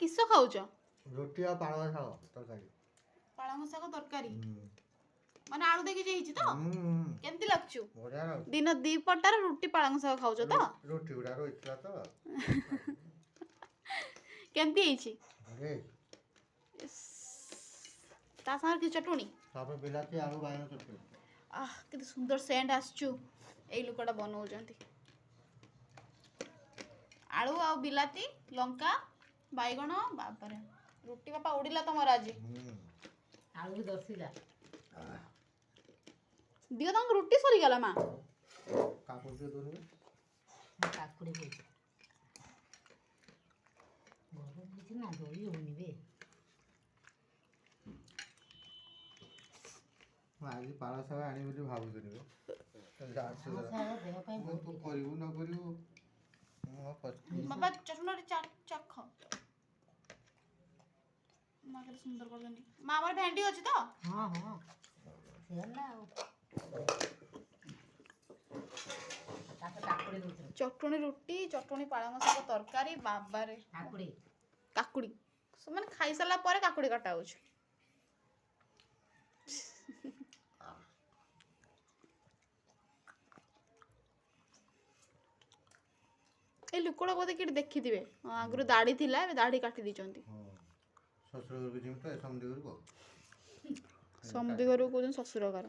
किस खाऊच रोटी आ पालंग शाग तरकारी पालंग शाग तरकारी माने आलू देखि जेहिची तो केमती लागचू बढ़िया लाग दिन दी पटार रोटी पालंग शाग खाऊच तो रोटी गुडा रोइतला तो केमती हेची रे ता सार की चटणी तापर बिलाती आलू बायन चटनी आह केते सुंदर सेंट आसचू एई लोकटा बनाउजंती आलू आ बिलाती लंका बाइगण बापरे रोटी बापा उड़िला तमर आज आलू दर्शिला दियो तंग रोटी सरी गला मां काकुर के दोने काकुड़ी के गरम होइछ ना दही होनी बे आज पाला शाग आनी बोली भाबुतनी बे जाछ देह ପାଇଁ ମୁଁ ତୁ କରିବୁ ନ କରିବୁ ମୁଁ ପଚ बाबा चटनी चख मां केते सुंदर करजंती मां हमर भेंडी अछि तो हां हां सेला तापर काकुड़ी दउछ चटनी रोटी चटनी पालंग शाग तरकारी बाबारे काकुड़ी काकुड़ी माने खाई साला परे काकुड़ी काटा होछ ए लुकोड़ा बोधे कि देखी दिबे आगु दाढ़ी थिला ए दाढ़ी काटी दिचंती ससुर घर को जिम तो समझ घर को समधी घर को ससुर घर